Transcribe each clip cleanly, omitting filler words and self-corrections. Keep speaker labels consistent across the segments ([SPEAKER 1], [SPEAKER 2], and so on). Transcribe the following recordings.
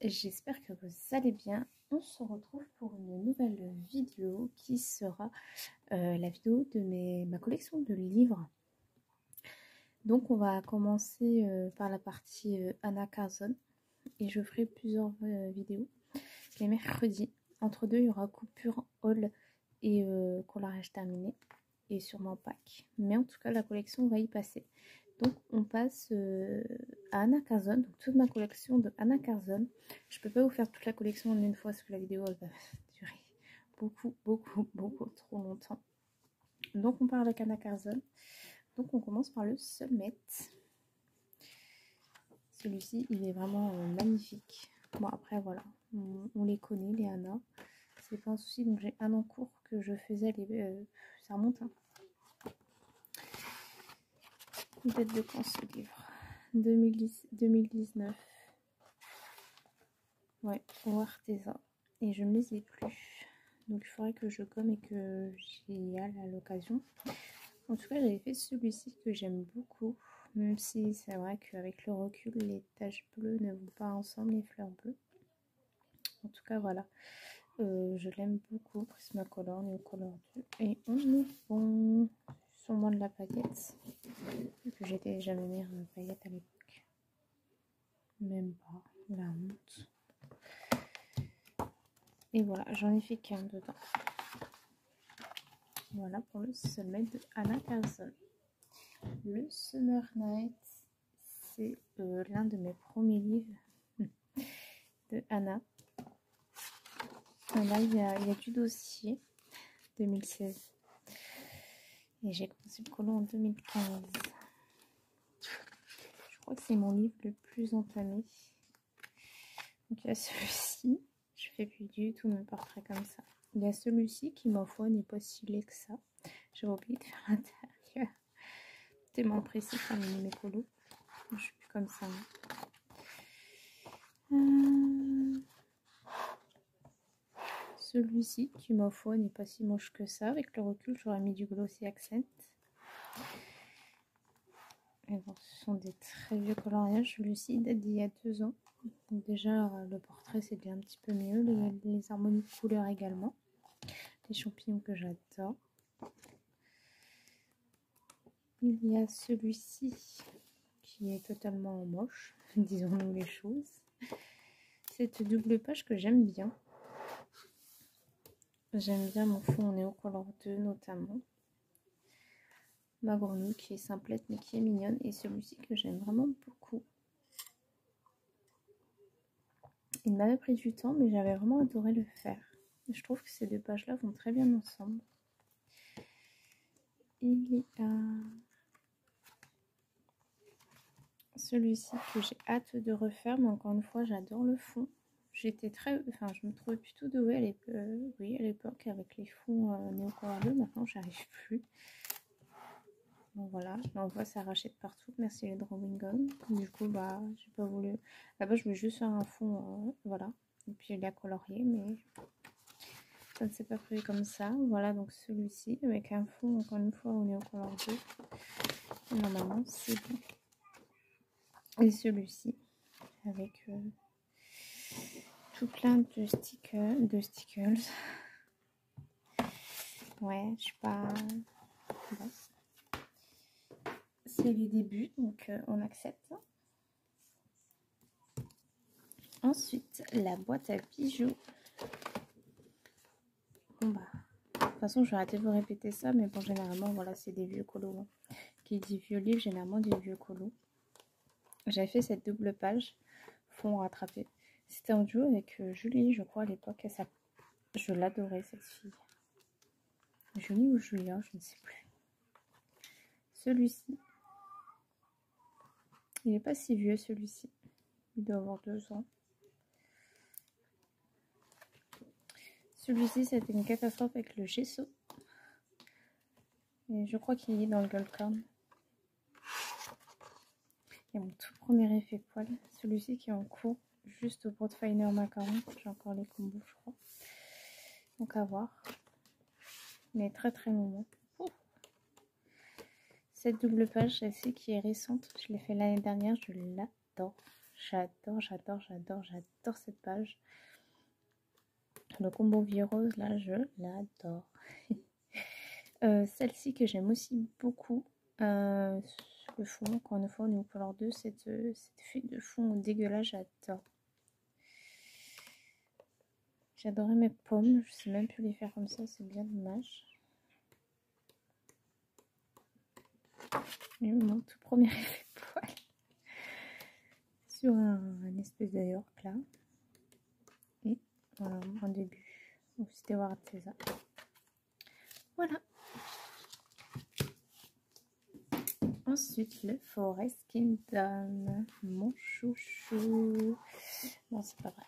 [SPEAKER 1] j'espère que vous allez bien. On se retrouve pour une nouvelle vidéo qui sera la vidéo de ma collection de livres. Donc on va commencer par la partie Anna Carson et je ferai plusieurs vidéos les mercredis. Entre deux, il y aura coupure, haul et coloriage terminé et sûrement pack. Mais en tout cas, la collection va y passer. Donc on passe à Anna Carson, donc toute ma collection de Anna Carson. Je peux pas vous faire toute la collection en une fois parce que la vidéo elle va durer beaucoup trop longtemps. Donc on part avec Anna Carson. Donc on commence par le Sommet. Celui-ci il est vraiment magnifique. Bon après voilà, on les connaît les Anna. C'est pas un souci, donc j'ai un en cours que je faisais, ça remonte hein. Il date de quand ce livre? 2019. Ouais, au Arteza. Et je ne les ai plus. Donc il faudrait que je gomme et que j'y aille à l'occasion. En tout cas, j'avais fait celui-ci que j'aime beaucoup. Même si c'est vrai qu'avec le recul, les taches bleues ne vont pas ensemble, les fleurs bleues. En tout cas, voilà. Je l'aime beaucoup. Prismacolor, Neocolor 2. Et on est bon. Sûrement de la paillette. Vu que j'étais jamais mère paillette à l'époque. Même pas. La honte. Et voilà, j'en ai fait qu'un dedans. Voilà pour le sommet de Anna Carson. Le Summer Night, c'est l'un de mes premiers livres de Anna. Là, il y a du dossier 2016. Et j'ai commencé le colon en 2015. Je crois que c'est mon livre le plus entamé. Donc il y a celui-ci. Je fais plus du tout mes portraits comme ça. Il y a celui-ci qui, ma foi, n'est pas si laid que ça. J'avais oublié de faire l'intérieur. Tellement précis comme mes colos. Je suis plus comme ça. Celui-ci qui, ma foi, n'est pas si moche que ça. Avec le recul, j'aurais mis du glossy accent. Et bon, ce sont des très vieux coloriages. Celui-ci date d'il y a 2 ans. Donc déjà, le portrait, c'est déjà un petit peu mieux. Les harmonies de couleurs également. Les champignons que j'adore. Il y a celui-ci qui est totalement moche, disons-nous les choses. Cette double page que j'aime bien. J'aime bien mon fond en Neocolor 2 notamment. Ma grenouille qui est simplette mais qui est mignonne. Et celui-ci que j'aime vraiment beaucoup. Il m'avait pris du temps mais j'avais vraiment adoré le faire. Je trouve que ces 2 pages-là vont très bien ensemble. Il y a celui-ci que j'ai hâte de refaire, mais encore une fois, j'adore le fond. Je me trouvais plutôt douée à l'époque avec les fonds Neocolor 2. Maintenant, j'arrive plus. Bon voilà, on voit s'arracher de partout. Merci les drawing gum. Du coup, bah, j'ai pas voulu. Là-bas, je voulais juste faire un fond, voilà. Et puis il a colorié, mais ça ne s'est pas pris comme ça. Voilà, donc celui-ci avec un fond encore une fois au Neocolor 2. Et normalement, c'est bon. Et celui-ci avec tout plein de stickers. Ouais, je sais pas. Bon. C'est les débuts, donc on accepte. Ensuite, la boîte à bijoux. Bon bah, de toute façon, je vais arrêter de vous répéter ça, mais bon, généralement, voilà, c'est des vieux colos. Hein. Qui dit vieux livre, généralement des vieux colos. J'avais fait cette double page, fond rattrapé. C'était en duo avec Julie, je crois, à l'époque. Je l'adorais, cette fille. Julie ou Julia, je ne sais plus. Celui-ci. Il n'est pas si vieux, celui-ci. Il doit avoir 2 ans. Celui-ci, c'était une catastrophe avec le gesso. Et je crois qu'il est dans le Gold Corn. Il y a mon tout premier effet poil. Celui-ci qui est en cours, juste au Broadfiner macaron. J'ai encore les combos, je crois. Donc à voir. Mais très très mignon. Cette double page, celle-ci qui est récente. Je l'ai fait l'année dernière, je l'adore. J'adore, j'adore, j'adore, j'adore cette page. Le combo vie rose, là, je l'adore. Celle-ci que j'aime aussi beaucoup. Le fond, encore une fois, au niveau couleur 2, cette effet de fond dégueulasse, j'adore. J'adorais mes pommes, je sais même plus les faire comme ça, c'est bien dommage. Et mon tout premier effet poil sur un espèce de York là. Et voilà, en début, c'était War César. Voilà. Ensuite, le Forest Kingdom, mon chouchou. Non, c'est pas vrai.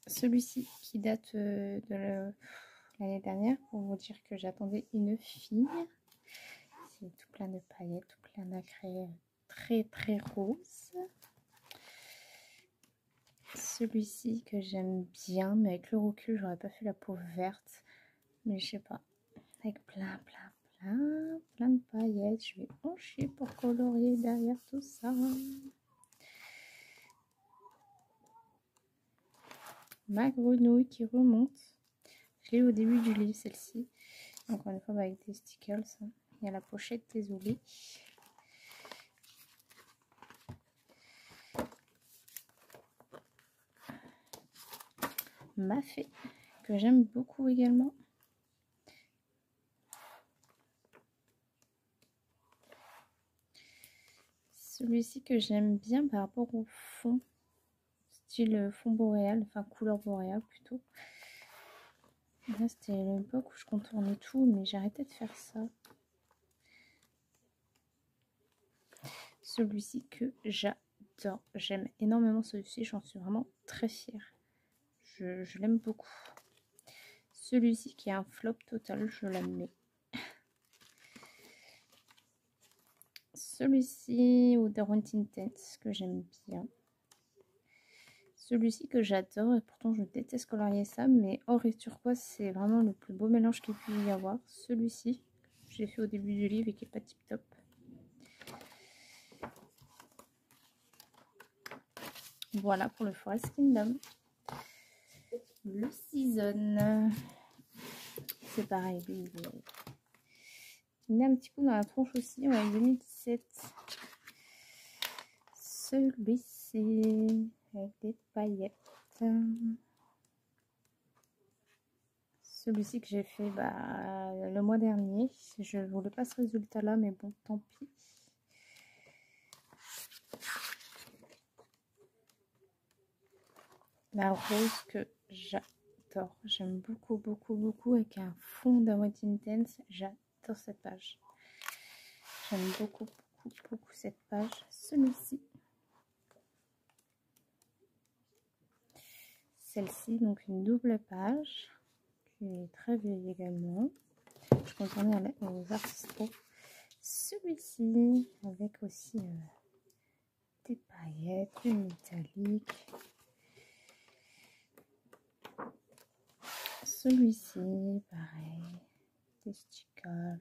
[SPEAKER 1] Celui-ci qui date de l'année dernière, pour vous dire que j'attendais une fille. C'est tout plein de paillettes, tout plein d'acré très très rose. Celui-ci que j'aime bien, mais avec le recul, j'aurais pas fait la peau verte. Mais je sais pas, avec plein de paillettes. Je vais pencher pour colorier derrière tout ça. Ma grenouille qui remonte. Je l'ai au début du livre, celle-ci. Encore une fois, avec des stickers. Il y a la pochette, désolée. Ma fée, que j'aime beaucoup également. Celui-ci que j'aime bien par rapport au fond. Style fond boréal, enfin couleur boréale plutôt. Là, c'était l'époque où je contournais tout, mais j'ai arrêté de faire ça. Celui-ci que j'adore. J'aime énormément celui-ci, j'en suis vraiment très fière. Je l'aime beaucoup. Celui-ci qui est un flop total, je l'admets. Celui-ci au Darwin Intense que j'aime bien. Celui-ci que j'adore et pourtant je déteste colorier ça, mais or et turquoise c'est vraiment le plus beau mélange qu'il puisse y avoir. Celui-ci que j'ai fait au début du livre et qui est pas tip top. Voilà pour le Forest Kingdom. Le Season, c'est pareil, il est un petit coup dans la tronche aussi, ouais, 2017. Celui-ci avec des paillettes. Celui-ci que j'ai fait le mois dernier. Je ne voulais pas ce résultat là, mais bon, tant pis. La rose que j'adore. J'aime beaucoup, beaucoup, beaucoup avec un fond d'Awet Intense. J'adore cette page. J'aime beaucoup, beaucoup, beaucoup cette page. Celui-ci. Celle-ci, donc une double page. Qui est très vieille également. Je contournais aux artistes. Celui-ci, avec aussi des paillettes, une métallique. Celui-ci, pareil, des stickers,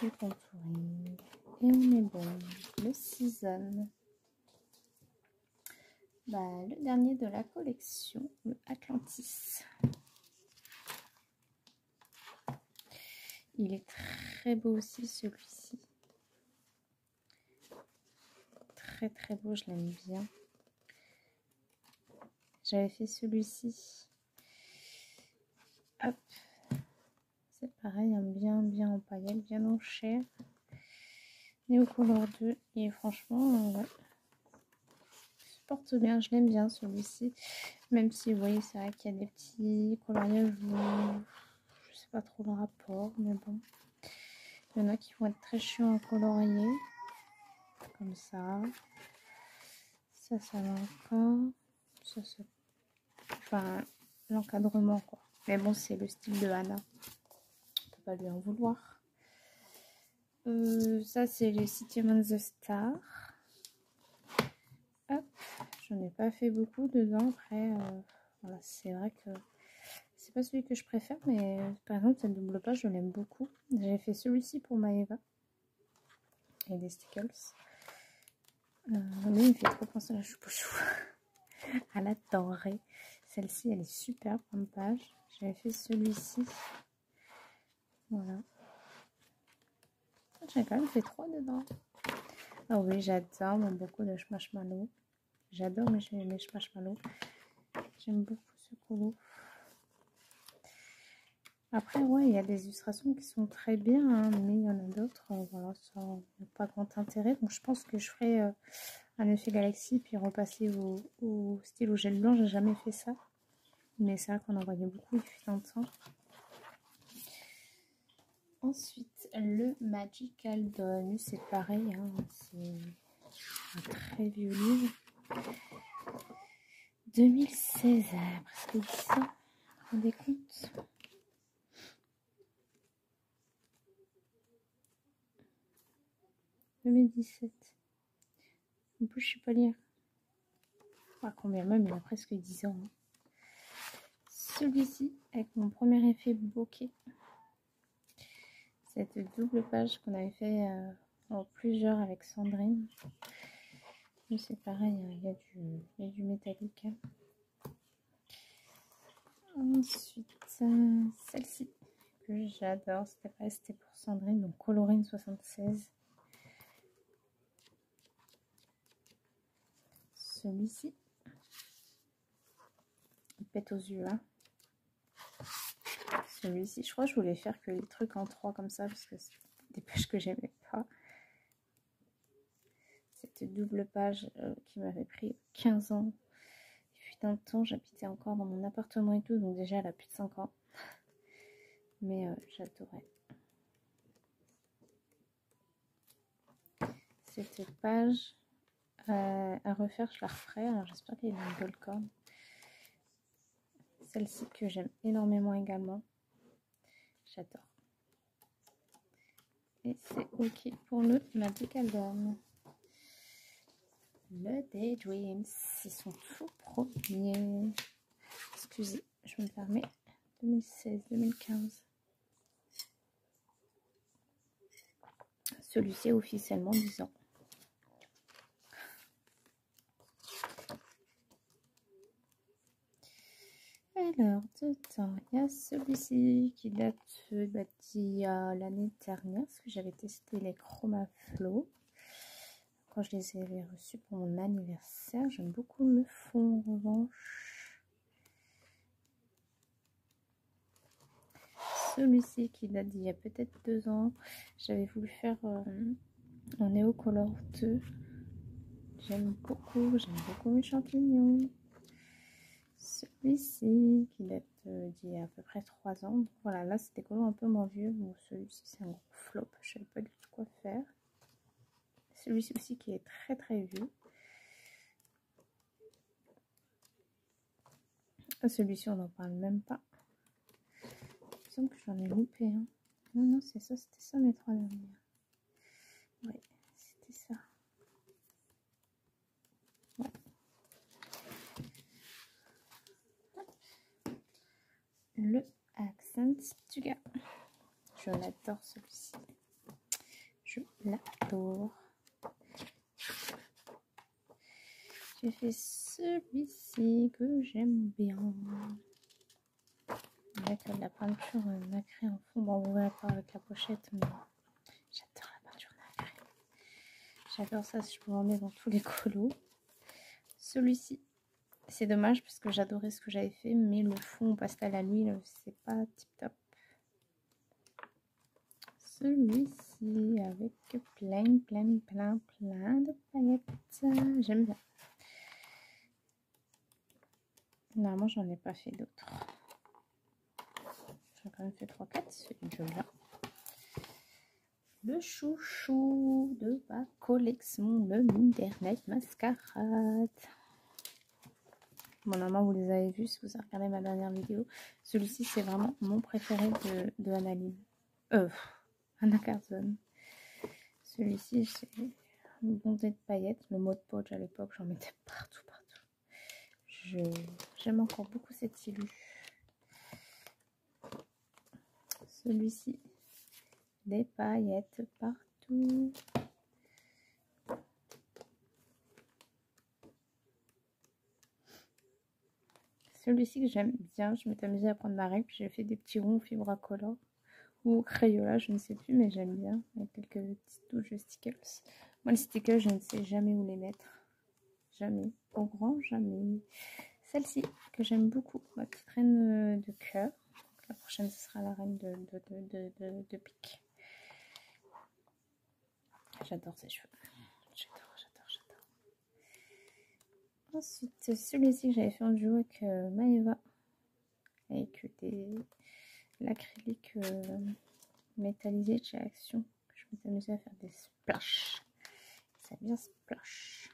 [SPEAKER 1] du contouring, et on est bon. Le Season, le dernier de la collection, le Atlantis. Il est très beau aussi celui-ci. Très très beau, je l'aime bien. J'avais fait celui-ci. Hop. C'est pareil, bien en paillettes, bien en chair. Et au couleur 2. Et franchement, ouais. Je porte bien, je l'aime bien celui-ci. Même si vous voyez, c'est vrai qu'il y a des petits coloriages où je sais pas trop le rapport, mais bon. Il y en a qui vont être très chiants à colorier. Comme ça. Ça va encore. Ça, enfin, l'encadrement, quoi. Mais bon, c'est le style de Anna. On peut pas lui en vouloir. Ça, c'est les City Among the Stars. Hop, j'en ai pas fait beaucoup dedans. Après, voilà, c'est vrai que c'est pas celui que je préfère, mais par exemple, cette double page, je l'aime beaucoup. J'ai fait celui-ci pour Maeva et des stickers. Mais il me fait trop penser à la choupe au chou. À la denrée. Celle-ci, elle est superbe comme page. J'avais fait celui-ci. Voilà. J'ai quand même fait 3 dedans. Ah oui, j'adore beaucoup de marshmallow. J'adore mes marshmallow. J'aime beaucoup ce colo. Après, ouais, il y a des illustrations qui sont très bien, hein, mais il y en a d'autres, voilà, ça n'a pas grand intérêt. Donc, je pense que je ferai un effet galaxie, puis repasser au stylo gel blanc. J'ai jamais fait ça, mais c'est vrai qu'on en voyait beaucoup il fut un temps. Ensuite, le Magical Dawn, c'est pareil, hein, c'est un très vieux livre. 2016, presque 10 ans, vous vous rendez compte? « 2017. En plus, je sais pas lire. Ah, combien même, il a presque 10 ans. Hein. Celui-ci, avec mon premier effet bokeh. Cette double page qu'on avait fait en plusieurs avec Sandrine. C'est pareil, il y a du métallique. Ensuite, celle-ci que j'adore, c'était pour Sandrine, donc Colorine 76. Celui-ci, il pète aux yeux. Hein. Celui-ci, je crois que je voulais faire que les trucs en 3 comme ça, parce que c'est des pages que j'aimais pas. Cette double page qui m'avait pris 15 ans. Il fut un temps, j'habitais encore dans mon appartement et tout, donc déjà elle a plus de 5 ans. Mais j'adorais. Cette page à refaire, je la referai. Alors j'espère qu'il y a une gold corn. Celle-ci que j'aime énormément également. J'adore. Et c'est ok pour le Magical Dawn. Le Daydreams, c'est son tout premier. Excusez, je me permets. 2016-2015. Celui-ci est officiellement 10 ans. Alors, dedans, il y a celui-ci qui date d'il y a l'année dernière, parce que j'avais testé les Chroma Flow quand je les avais reçus pour mon anniversaire. J'aime beaucoup le fond en revanche. Celui-ci qui date d'il y a peut-être 2 ans. J'avais voulu faire en Neo Color 2. J'aime beaucoup mes champignons. Celui-ci qui date d'il y a à peu près 3 ans. Donc voilà, là c'est des couleurs un peu moins vieux. Bon, celui-ci c'est un gros flop, je ne savais pas du tout quoi faire. Celui-ci aussi qui est très très vieux. Celui-ci on n'en parle même pas. Il me semble que j'en ai loupé. Hein. Non, c'est ça, c'était ça mes 3 dernières. Oui, c'était ça. Ouais. Le Accent Stuga. Je l'adore celui-ci. Je l'adore. J'ai fait celui-ci que j'aime bien. Avec de la peinture nacrée en fond. Bon, on va pas avec la pochette, mais j'adore la peinture nacrée. J'adore ça si je pouvais en mettre dans tous les colos. Celui-ci, c'est dommage parce que j'adorais ce que j'avais fait, mais le fond pastel à l'huile, c'est pas tip top. Celui-ci avec plein de paillettes. J'aime bien. Normalement, j'en ai pas fait d'autres. J'ai quand même fait 3-4, c'est celui-là. Le chouchou de ma collection, le Midnight Masquerade. Bon, normalement, vous les avez vus si vous avez regardé ma dernière vidéo. Celui-ci, c'est vraiment mon préféré de Annalyn. Anna Carzon. Celui-ci, c'est une bondée de paillettes. Le mot de poche à l'époque, j'en mettais partout. J'aime encore beaucoup cette silhouette. Celui-ci, des paillettes partout. celui-ci que j'aime bien. Je m'étais amusée à prendre ma règle. J'ai fait des petits ronds Fibracolor ou Crayola, je ne sais plus, mais j'aime bien. Avec quelques petites touches de stickers. Moi, les stickers, je ne sais jamais où les mettre. Jamais. Au grand, jamais. Celle-ci, que j'aime beaucoup. Ma petite reine de cœur. La prochaine, ce sera la reine de pique. J'adore ses cheveux. J'adore. Ensuite, celui-ci que j'avais fait en duo avec Maeva. Avec l'acrylique métallisé de chez Action. Je m'étais amusée à faire des splashes. Ça bien splash.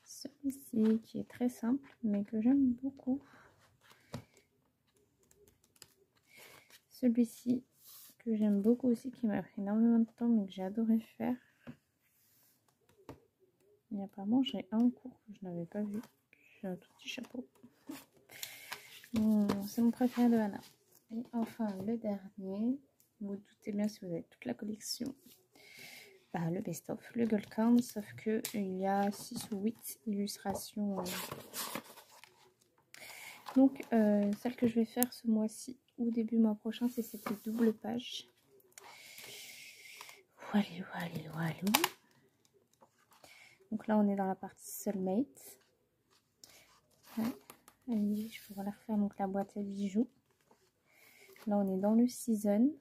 [SPEAKER 1] Celui-ci qui est très simple mais que j'aime beaucoup. Celui-ci que j'aime beaucoup aussi, qui m'a pris énormément de temps mais que j'ai adoré faire. Et apparemment j'ai un cours que je n'avais pas vu. J'ai un tout petit chapeau. C'est mon préféré de Anna. Et enfin le dernier, vous vous doutez bien si vous avez toute la collection, le best-of, le Gold Count, sauf que il y a 6 ou 8 illustrations. Donc celle que je vais faire ce mois-ci ou début mois prochain, c'est cette double page. Voilà. Donc là on est dans la partie Soulmate. Ouais. Allez, je vais la refaire, donc la boîte à bijoux. Là on est dans le Season.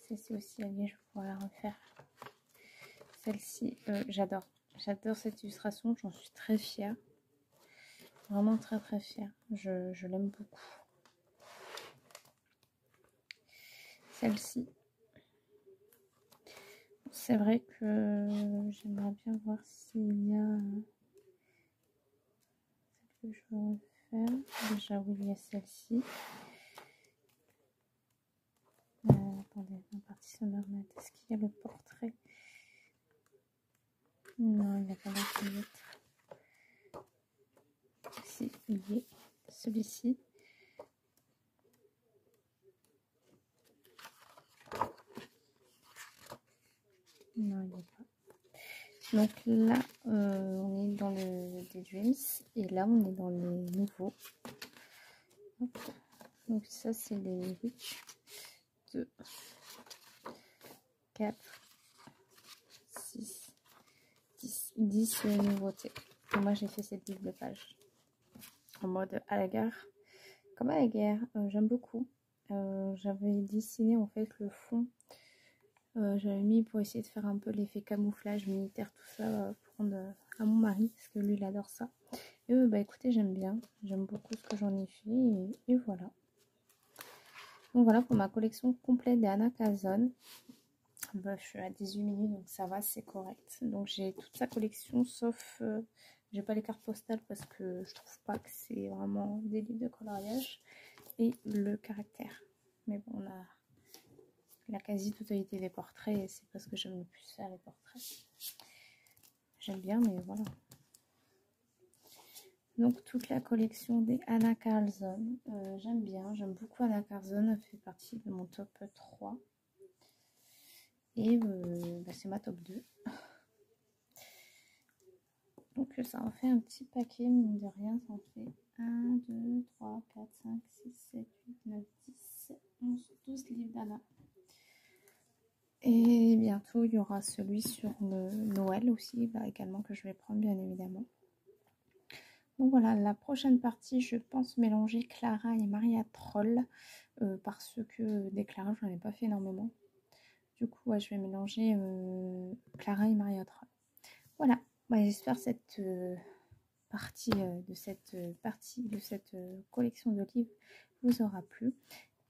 [SPEAKER 1] Celle-ci aussi, allez, je vais pouvoir la refaire. Celle-ci, j'adore cette illustration, j'en suis très fière. Vraiment très fière. Je l'aime beaucoup. Celle-ci. C'est vrai que j'aimerais bien voir s'il y a celle que je veux refaire. Déjà, oui, il y a celle-ci. Attendez, en partie Summernight. Est-ce qu'il y a le portrait? Non, il n'y a pas la fenêtre. Si, il y est. Celui-ci. Non, il n'y a pas. Donc là, on est dans le des Dreams. Et là, on est dans les nouveaux. Hop. Donc ça, c'est les Witch. 2, 4, 6, 10 nouveautés. Et moi, j'ai fait cette double page. En mode à la gare. Comme à la guerre, j'aime beaucoup. J'avais dessiné en fait le fond. J'avais mis pour essayer de faire un peu l'effet camouflage militaire, tout ça, pour rendre à mon mari, parce que lui il adore ça. Et écoutez, j'aime bien, j'aime beaucoup ce que j'en ai fait, et voilà. Donc voilà pour ma collection complète des Anna Kazon. Je suis à 18 minutes, donc ça va, c'est correct. Donc j'ai toute sa collection, sauf j'ai pas les cartes postales parce que je trouve pas que c'est vraiment des livres de coloriage, et le caractère. Mais bon, on a la quasi-totalité des portraits, et c'est parce que j'aime le plus faire les portraits. J'aime bien, mais voilà. Donc toute la collection des Anna Carlson, j'aime bien, j'aime beaucoup Anna Carlson, elle fait partie de mon top 3. Et c'est ma top 2. Donc ça en fait un petit paquet, mine de rien, ça en fait 1, 2, 3, 4, 5, 6, 7, 8, 9, 10, 11, 12 livres d'Anna. Et bientôt, il y aura celui sur le Noël aussi, également, que je vais prendre, bien évidemment. Donc voilà, la prochaine partie, je pense mélanger Clara et Maria Troll, parce que des Clara, j'en ai pas fait énormément. Du coup, ouais, je vais mélanger Clara et Maria Troll. Voilà, j'espère cette partie de cette collection de livres vous aura plu.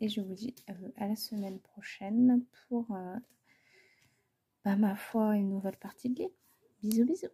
[SPEAKER 1] Et je vous dis à la semaine prochaine pour, ma foi, une nouvelle partie de livres. Bisous, bisous.